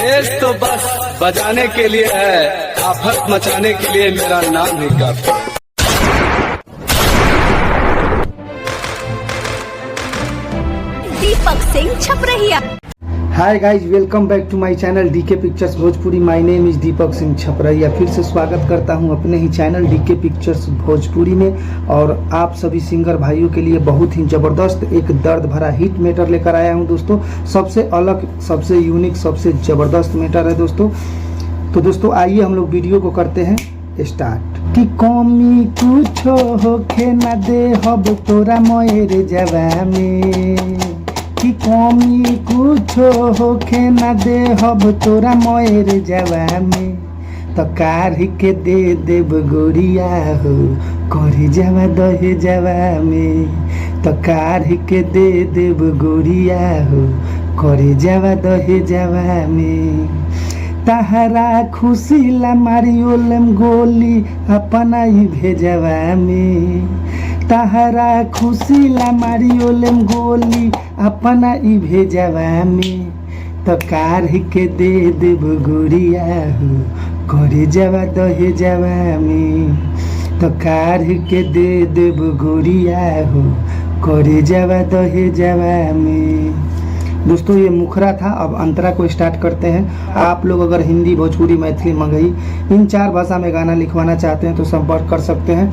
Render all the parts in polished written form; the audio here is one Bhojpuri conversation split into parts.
देश तो बस बजाने के लिए है, आफत मचाने के लिए मेरा नाम ही काफी है। Deepak Singh Chhaprahiya. Hi guys, welcome back to my channel DK pictures Bhojpuri. My name is Deepak Singh Chhaprahiya. फिर से स्वागत करता हूं अपने ही चैनल डीके पिक्चर्स भोजपुरी में। और आप सभी सिंगर भाइयों के लिए बहुत ही ज़बरदस्त एक दर्द भरा हिट मैटर लेकर आया हूं दोस्तों। सबसे अलग, सबसे यूनिक, सबसे ज़बरदस्त मैटर है दोस्तों। तो दोस्तों आइए हम लोग वीडियो को करते हैं स्टार्ट। कि कमी कुछ होखे न दे हब तोरा मोएर जवा में, कि कमी कुछ होखे न दे हब तोरा मोएर जवा में, तो कारी के दे देव गोरिया हो करी जवा दहे जवा में, तो कारी के दे देव गोरिया हो करी जवा दहे जवा में। तहरा खुशी ला मारियोलम गोली अपना ही भेजवा में, तहरा खुशी ला मारियोलम गोली अपना ही भेजवा में, तो कार के दे देव गोरिया हो करे जवा दहे जवा में, तो कार के दे देव गोरिया हो करे जवा दहे जवा में। दोस्तों ये मुखरा था। अब अंतरा को स्टार्ट करते हैं। आप लोग अगर हिंदी, भोजपुरी, मैथिली, मगही इन 4 भाषा में गाना लिखवाना चाहते हैं तो संपर्क कर सकते हैं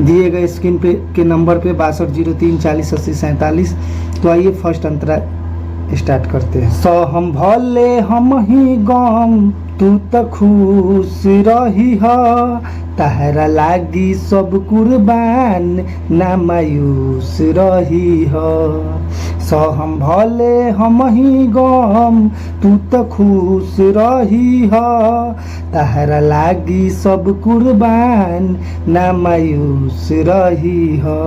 दिए गए स्क्रीन पे के नंबर पे 6203 40 80 47। तो आइए फर्स्ट अंतरा स्टार्ट करते हैं। सो हम भले हम ही गम तू तो खुश रही हो, तहरा लागी सब कुर्बान ना मायूस रही हो। सो हम भले हम ही गम तू तो खुश रही हो, तहरा लागी सब कुर्बान ना मायूस रही हो।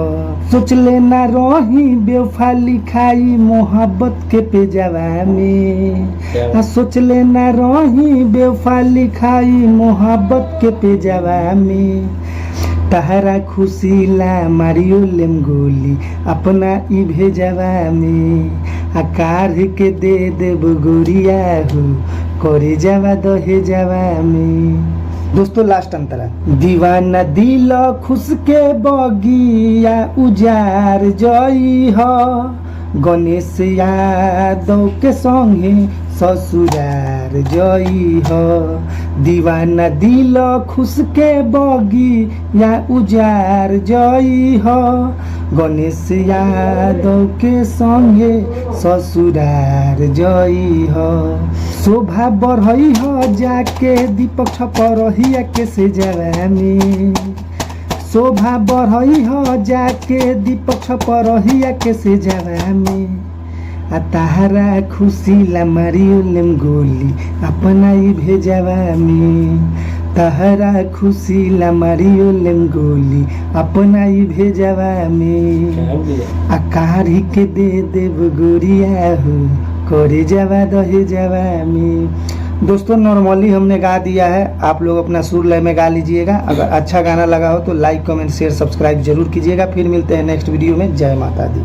सोच लेना रही बेवफा लिखाई मोहब्बत के पेजवा में, सोच लेना रही बेवफा लिखाई मोहब्बत के पेजवा में, तहरा खुशी ला मारियोलम गोली अपना ई भेजवा में, आकार के दे देव गोरिया हो करे जवा दहे जवा में। दोस्तों लास्ट अंतरा। दीवाना दिल खुश के बगिया उजार जई हो, गणेश यादव के संगे ससुरार जई हो। दीवाना दिल खुश के बगी या उजार जई हो, गणेश यादव के संगे ससुरार जई हो। शोभा बढ़ई हो जाके दीपक छपरहिया के से जवा में, शोभा बढ़ई हो जाके दीपक छपरहिया के से जवा में, आ तहरा खुशी ला मारियोलम गोली अपना ही भेजवा में, तहरा खुशी ला मारियोलम गोली अपना ही भेजवा में, आकार के दे देव गोरिया हो करे जवा दहे जवा में। दोस्तों नॉर्मली हमने गा दिया है, आप लोग अपना सुर लय में गा लीजिएगा। अगर अच्छा गाना लगा हो तो लाइक, कमेंट, शेयर, सब्सक्राइब जरूर कीजिएगा। फिर मिलते हैं नेक्स्ट वीडियो में। जय माता दी।